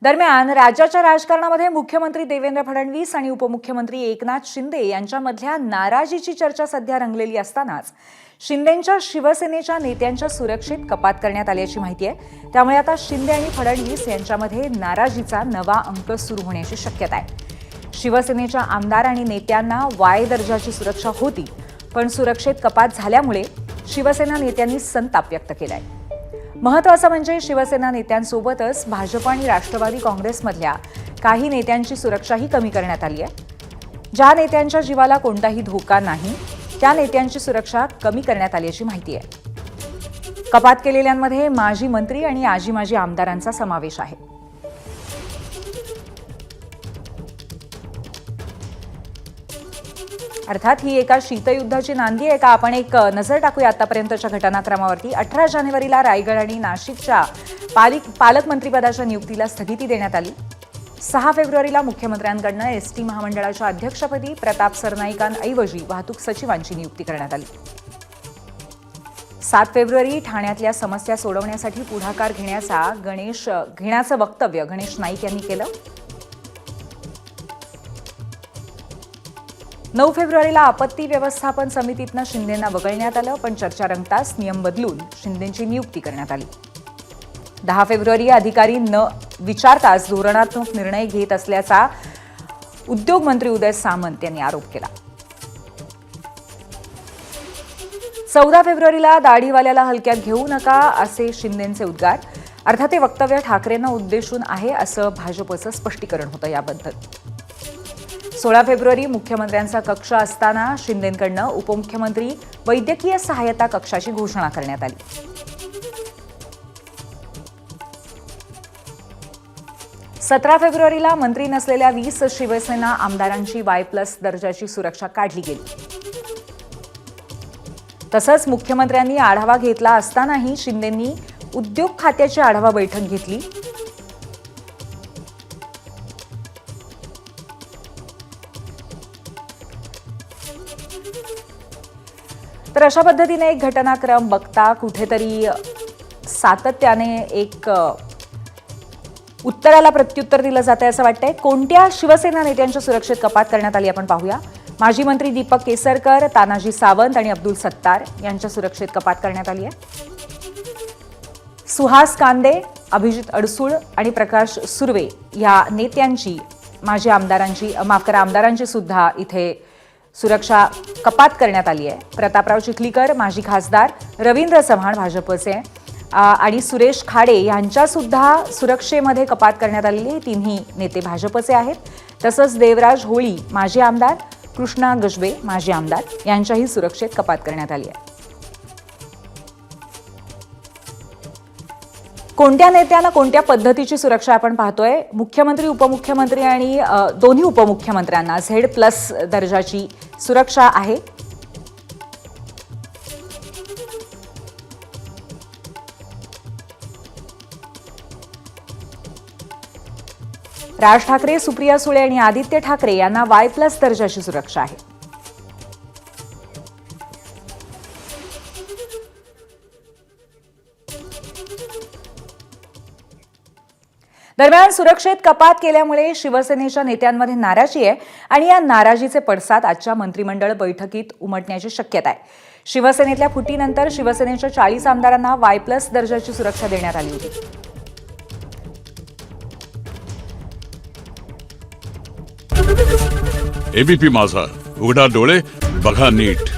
दरम्यान राज्याच्या राजकारणामध्ये मुख्यमंत्री देवेंद्र फडणवीस आणि उपमुख्यमंत्री एकनाथ शिंदे यांच्यामधल्या नाराजीची चर्चा सध्या रंगलेली असतानाच शिंदेंच्या शिवसेनेच्या नेत्यांच्या सुरक्षेत कपात करण्यात आल्याची माहिती आहे। त्यामुळे आता शिंदे आणि फडणवीस यांच्यामध्ये नाराजीचा नवा अंक सुरू होण्याची शक्यता आहे। शिवसेनेच्या आमदार आणि नेत्यांना वाय दर्जाची सुरक्षा होती, पण सुरक्षेत कपात झाल्यामुळे शिवसेना नेत्यांनी संताप व्यक्त केलाय। महत्त्वाचं म्हणजे शिवसेना नेत्यांसोबतच भाजप आणि राष्ट्रवादी काँग्रेसमधल्या काही नेत्यांची सुरक्षाही कमी करण्यात आली आहे। ज्या नेत्यांच्या जीवाला कोणताही धोका नाही त्या नेत्यांची सुरक्षा कमी करण्यात आल्याची माहिती आहे। कपात केलेल्यांमध्ये माजी मंत्री आणि आजी आमदारांचा समावेश आहे। अर्थात ही एका शीतयुद्धाची नांदी आहे का? आपण एक नजर टाकूया आतापर्यंतच्या घटनाक्रमावरती। 18 जानेवारीला रायगड आणि नाशिकच्या पालकमंत्रीपदाच्या नियुक्तीला स्थगिती देण्यात आली। 6 फेब्रुवारीला मुख्यमंत्र्यांकडून एसटी महामंडळाच्या अध्यक्षपदी प्रताप सरनाईकांऐवजी वाहतूक सचिवांची नियुक्ती करण्यात आली। 7 फेब्रुवारी ठाण्यातल्या समस्या सोडवण्यासाठी पुढाकार घेण्याचं वक्तव्य गणेश नाईक यांनी केलं। 9 फेब्रुवारीला आपत्ती व्यवस्थापन समितीतनं शिंदेंना वगळण्यात आलं, पण चर्चा रंगताच नियम बदलून शिंदेंची नियुक्ती करण्यात आली। 10 फेब्रुवारी अधिकारी न विचारताच धोरणात्मक निर्णय घेत असल्याचा उद्योग मंत्री उदय सामंत यांनी आरोप केला। 14 फेब्रुवारीला दाढीवाल्याला हलक्यात घेऊ नका असे शिंदेंचे उद्गार। अर्थात हे वक्तव्य ठाकरेंना उद्देशून आहे असं भाजपचं स्पष्टीकरण होतं याबद्दल। 16 फेब्रुवारी मुख्यमंत्र्यांचा कक्ष असताना शिंदेंकडून उपमुख्यमंत्री वैद्यकीय सहायता कक्षाची घोषणा करण्यात आली। 17 फेब्रुवारीला मंत्री नसलेल्या 20 शिवसेना आमदारांची Y+ दर्जाची सुरक्षा काढली गेली। तसंच मुख्यमंत्र्यांनी आढावा घेतला असतानाही शिंदेंनी उद्योग खात्याची आढावा बैठक घेतली। तर अशा पद्धतीने एक घटनाक्रम बघता कुठेतरी सातत्याने एक उत्तराला प्रत्युत्तर दिलं जातंय असं वाटतंय। कोणत्या शिवसेना नेत्यांच्या सुरक्षेत कपात करण्यात आली आपण पाहूया। माजी मंत्री दीपक केसरकर, तानाजी सावंत आणि अब्दुल सत्तार यांच्या सुरक्षेत कपात करण्यात आली आहे। सुहास कांदे, अभिजित अडसूळ आणि प्रकाश सुर्वे या नेत्यांची आमदारांची सुद्धा इथे सुरक्षा कपात करण्यात आली आहे। प्रतापराव चिखलीकर, माजी खासदार, रवींद्र चव्हाण भाजपचे आणि सुरेश खाडे यांच्या सुद्धा सुरक्षेमध्ये कपात करण्यात आलेली आहे। तिन्ही नेते भाजपचे आहेत। तसंच देवराज होळी, माजी आमदार, कृष्णा गजबे, माजी आमदार यांच्याही सुरक्षेत कपात करण्यात आली आहे। कोणत्या नेत्यांना कोणत्या पद्धतीची सुरक्षा आपण पाहतोय? मुख्यमंत्री, उपमुख्यमंत्री आणि दोन्ही उपमुख्यमंत्र्यांना Z+ दर्जाची सुरक्षा आहे। राज ठाकरे, सुप्रिया सुळे आणि आदित्य ठाकरे यांना Y+ दर्जाची सुरक्षा आहे। दरम्यान सुरक्षेत कपात केल्यामुळे शिवसेनेच्या नेत्यांमध्ये नाराजी आहे आणि या नाराजीचे पडसाद आजच्या मंत्रिमंडळ बैठकीत उमटण्याची शक्यता आहे। शिवसेनेतल्या फुटीनंतर शिवसेनेच्या 40 आमदारांना Y+ दर्जाची सुरक्षा देण्यात आली होती। एबीपी माझा, उघडा डोळे बघा नीट।